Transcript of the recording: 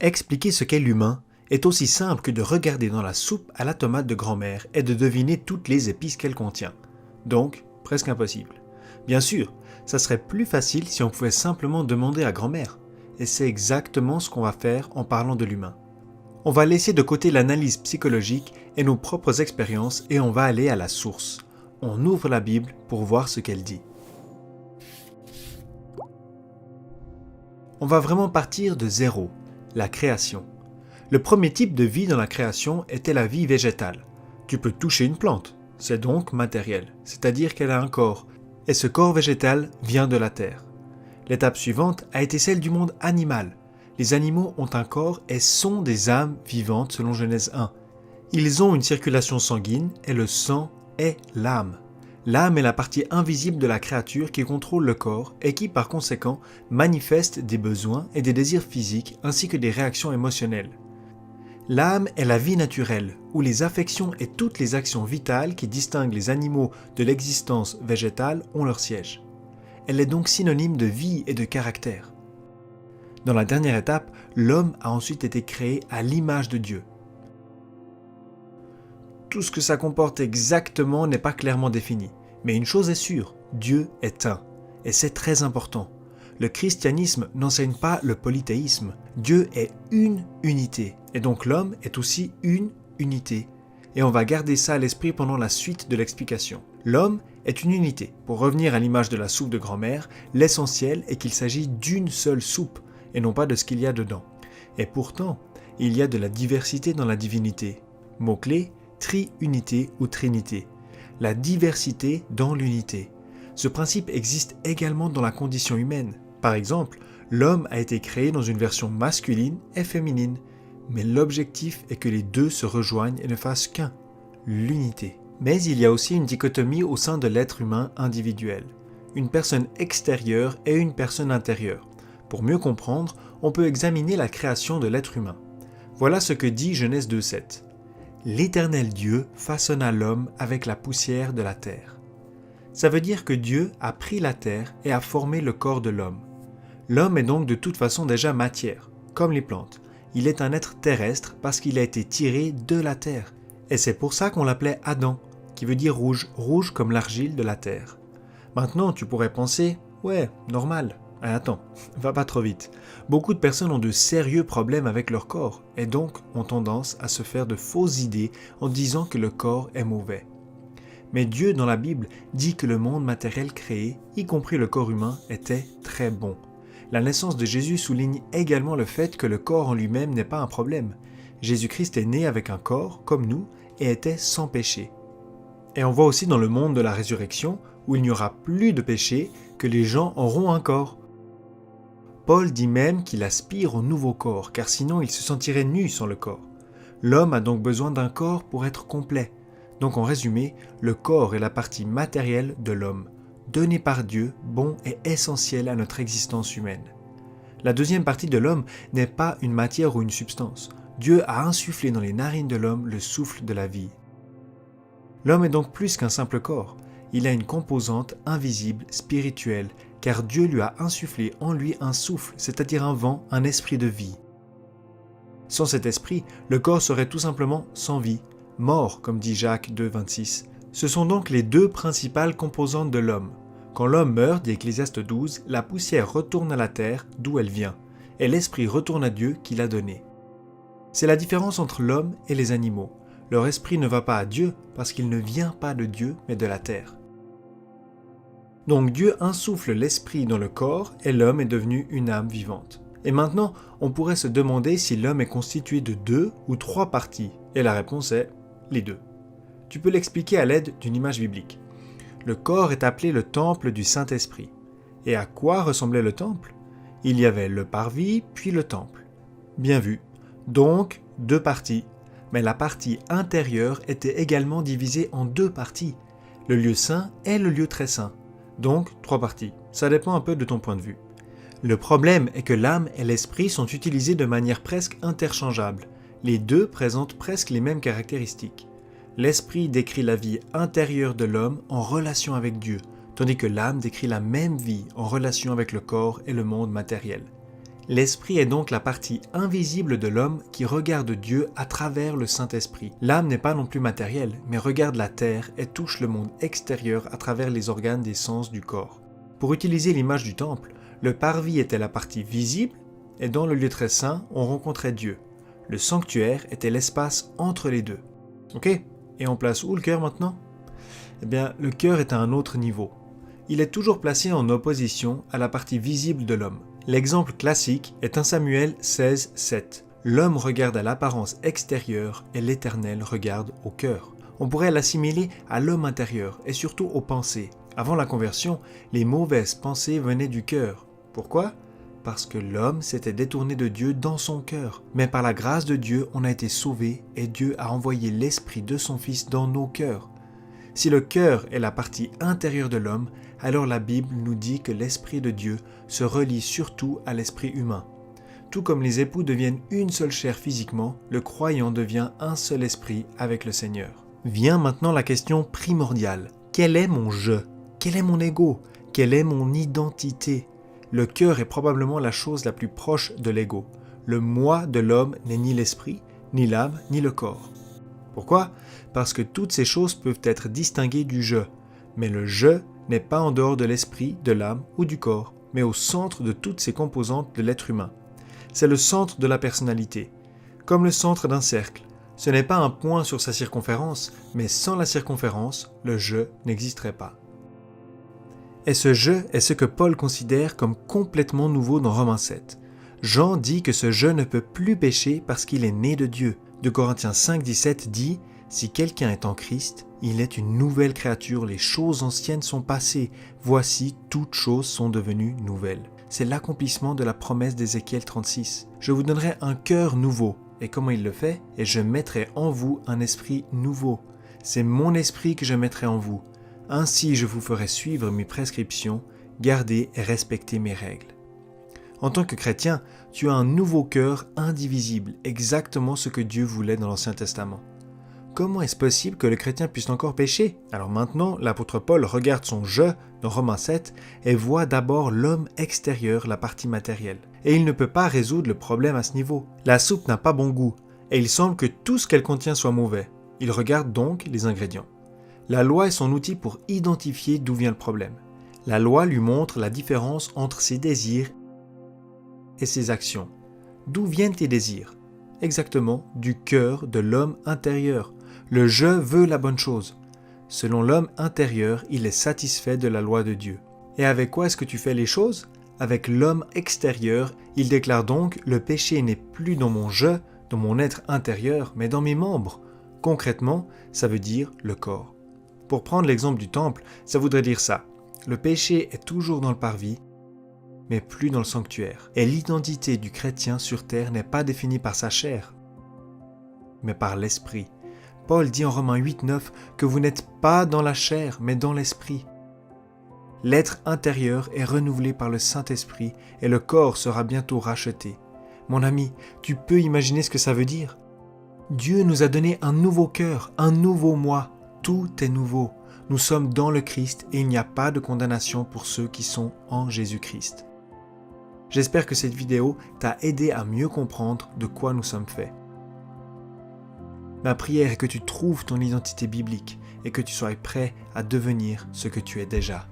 Expliquer ce qu'est l'humain est aussi simple que de regarder dans la soupe à la tomate de grand-mère et de deviner toutes les épices qu'elle contient. Donc, presque impossible. Bien sûr, ça serait plus facile si on pouvait simplement demander à grand-mère. Et c'est exactement ce qu'on va faire en parlant de l'humain. On va laisser de côté l'analyse psychologique et nos propres expériences et on va aller à la source. On ouvre la Bible pour voir ce qu'elle dit. On va vraiment partir de zéro, la création. Le premier type de vie dans la création était la vie végétale. Tu peux toucher une plante, c'est donc matériel, c'est-à-dire qu'elle a un corps, et ce corps végétal vient de la terre. L'étape suivante a été celle du monde animal. Les animaux ont un corps et sont des âmes vivantes selon Genèse 1. Ils ont une circulation sanguine et le sang est l'âme. L'âme est la partie invisible de la créature qui contrôle le corps et qui, par conséquent, manifeste des besoins et des désirs physiques ainsi que des réactions émotionnelles. L'âme est la vie naturelle, où les affections et toutes les actions vitales qui distinguent les animaux de l'existence végétale ont leur siège. Elle est donc synonyme de vie et de caractère. Dans la dernière étape, l'homme a ensuite été créé à l'image de Dieu. Tout ce que ça comporte exactement n'est pas clairement défini. Mais une chose est sûre, Dieu est un. Et c'est très important. Le christianisme n'enseigne pas le polythéisme. Dieu est une unité. Et donc l'homme est aussi une unité. Et on va garder ça à l'esprit pendant la suite de l'explication. L'homme est une unité. Pour revenir à l'image de la soupe de grand-mère, l'essentiel est qu'il s'agit d'une seule soupe, et non pas de ce qu'il y a dedans. Et pourtant, il y a de la diversité dans la divinité. Mot-clé, triunité ou trinité. La diversité dans l'unité. Ce principe existe également dans la condition humaine. Par exemple, l'homme a été créé dans une version masculine et féminine, mais l'objectif est que les deux se rejoignent et ne fassent qu'un, l'unité. Mais il y a aussi une dichotomie au sein de l'être humain individuel. Une personne extérieure et une personne intérieure. Pour mieux comprendre, on peut examiner la création de l'être humain. Voilà ce que dit Genèse 2:7. L'Éternel Dieu façonna l'homme avec la poussière de la terre. Ça veut dire que Dieu a pris la terre et a formé le corps de l'homme. L'homme est donc de toute façon déjà matière, comme les plantes. Il est un être terrestre parce qu'il a été tiré de la terre. Et c'est pour ça qu'on l'appelait Adam, qui veut dire rouge, rouge comme l'argile de la terre. Maintenant, tu pourrais penser, ouais, normal. Attends, va pas trop vite. Beaucoup de personnes ont de sérieux problèmes avec leur corps et donc ont tendance à se faire de fausses idées en disant que le corps est mauvais. Mais Dieu dans la Bible dit que le monde matériel créé, y compris le corps humain, était très bon. La naissance de Jésus souligne également le fait que le corps en lui-même n'est pas un problème. Jésus-Christ est né avec un corps, comme nous, et était sans péché. Et on voit aussi dans le monde de la résurrection, où il n'y aura plus de péché, que les gens auront un corps. Paul dit même qu'il aspire au nouveau corps, car sinon il se sentirait nu sans le corps. L'homme a donc besoin d'un corps pour être complet. Donc en résumé, le corps est la partie matérielle de l'homme, donnée par Dieu, bon et essentiel à notre existence humaine. La deuxième partie de l'homme n'est pas une matière ou une substance. Dieu a insufflé dans les narines de l'homme le souffle de la vie. L'homme est donc plus qu'un simple corps. Il a une composante invisible, spirituelle, car Dieu lui a insufflé en lui un souffle, c'est-à-dire un vent, un esprit de vie. Sans cet esprit, le corps serait tout simplement sans vie, mort, comme dit Jacques 2,26. Ce sont donc les deux principales composantes de l'homme. Quand l'homme meurt, dit Ecclésiaste 12, la poussière retourne à la terre, d'où elle vient, et l'esprit retourne à Dieu qui l'a donné. C'est la différence entre l'homme et les animaux. Leur esprit ne va pas à Dieu parce qu'il ne vient pas de Dieu, mais de la terre. Donc Dieu insuffle l'esprit dans le corps et l'homme est devenu une âme vivante. Et maintenant, on pourrait se demander si l'homme est constitué de 2 ou 3 parties. Et la réponse est les 2. Tu peux l'expliquer à l'aide d'une image biblique. Le corps est appelé le temple du Saint-Esprit. Et à quoi ressemblait le temple ? Il y avait le parvis, puis le temple. Bien vu. Donc, 2 parties. Mais la partie intérieure était également divisée en 2 parties. Le lieu saint et le lieu très saint. Donc, 3 parties. Ça dépend un peu de ton point de vue. Le problème est que l'âme et l'esprit sont utilisés de manière presque interchangeable. Les deux présentent presque les mêmes caractéristiques. L'esprit décrit la vie intérieure de l'homme en relation avec Dieu, tandis que l'âme décrit la même vie en relation avec le corps et le monde matériel. L'esprit est donc la partie invisible de l'homme qui regarde Dieu à travers le Saint-Esprit. L'âme n'est pas non plus matérielle, mais regarde la terre et touche le monde extérieur à travers les organes des sens du corps. Pour utiliser l'image du temple, le parvis était la partie visible, et dans le lieu très saint, on rencontrait Dieu. Le sanctuaire était l'espace entre les deux. Ok ? Et on place où le cœur maintenant ? Eh bien, le cœur est à un autre niveau. Il est toujours placé en opposition à la partie visible de l'homme. L'exemple classique est 1 Samuel 16, 7. L'homme regarde à l'apparence extérieure et l'Éternel regarde au cœur. On pourrait l'assimiler à l'homme intérieur et surtout aux pensées. Avant la conversion, les mauvaises pensées venaient du cœur. Pourquoi ? Parce que l'homme s'était détourné de Dieu dans son cœur. Mais par la grâce de Dieu, on a été sauvés et Dieu a envoyé l'Esprit de son Fils dans nos cœurs. Si le cœur est la partie intérieure de l'homme, alors la Bible nous dit que l'Esprit de Dieu se relie surtout à l'esprit humain. Tout comme les époux deviennent une seule chair physiquement, le croyant devient un seul esprit avec le Seigneur. Vient maintenant la question primordiale. Quel est mon je ? Quel est mon ego ? Quelle est mon identité ? Le cœur est probablement la chose la plus proche de l'ego. Le moi de l'homme n'est ni l'esprit, ni l'âme, ni le corps. Pourquoi ? Parce que toutes ces choses peuvent être distinguées du je. Mais le je n'est pas en dehors de l'esprit, de l'âme ou du corps, mais au centre de toutes ces composantes de l'être humain. C'est le centre de la personnalité. Comme le centre d'un cercle, ce n'est pas un point sur sa circonférence, mais sans la circonférence, le je n'existerait pas. Et ce je est ce que Paul considère comme complètement nouveau dans Romains 7. Jean dit que ce je ne peut plus pécher parce qu'il est né de Dieu. 2 Corinthiens 5, 17 dit « Si quelqu'un est en Christ, il est une nouvelle créature, les choses anciennes sont passées, voici toutes choses sont devenues nouvelles. » C'est l'accomplissement de la promesse d'Ézéchiel 36. « Je vous donnerai un cœur nouveau. » Et comment il le fait ? « Et je mettrai en vous un esprit nouveau. C'est mon esprit que je mettrai en vous. Ainsi je vous ferai suivre mes prescriptions, garder et respecter mes règles. » En tant que chrétien, tu as un nouveau cœur indivisible, exactement ce que Dieu voulait dans l'Ancien Testament. Comment est-ce possible que le chrétien puisse encore pécher ? Alors maintenant, l'apôtre Paul regarde son « je » dans Romains 7 et voit d'abord l'homme extérieur, la partie matérielle. Et il ne peut pas résoudre le problème à ce niveau. La soupe n'a pas bon goût et il semble que tout ce qu'elle contient soit mauvais. Il regarde donc les ingrédients. La loi est son outil pour identifier d'où vient le problème. La loi lui montre la différence entre ses désirs et ses actions. D'où viennent tes désirs ? Exactement, du cœur de l'homme intérieur. Le « je veux la bonne chose ». Selon l'homme intérieur, il est satisfait de la loi de Dieu. Et avec quoi est-ce que tu fais les choses ? Avec l'homme extérieur, il déclare donc « le péché n'est plus dans mon « je », dans mon être intérieur, mais dans mes membres ». Concrètement, ça veut dire le corps. Pour prendre l'exemple du temple, ça voudrait dire ça. Le péché est toujours dans le parvis, mais plus dans le sanctuaire. Et l'identité du chrétien sur terre n'est pas définie par sa chair, mais par l'esprit. Paul dit en Romains 8, 9 que vous n'êtes pas dans la chair, mais dans l'esprit. L'être intérieur est renouvelé par le Saint-Esprit et le corps sera bientôt racheté. Mon ami, tu peux imaginer ce que ça veut dire ? Dieu nous a donné un nouveau cœur, un nouveau moi. Tout est nouveau. Nous sommes dans le Christ et il n'y a pas de condamnation pour ceux qui sont en Jésus-Christ. J'espère que cette vidéo t'a aidé à mieux comprendre de quoi nous sommes faits. Ma prière est que tu trouves ton identité biblique et que tu sois prêt à devenir ce que tu es déjà.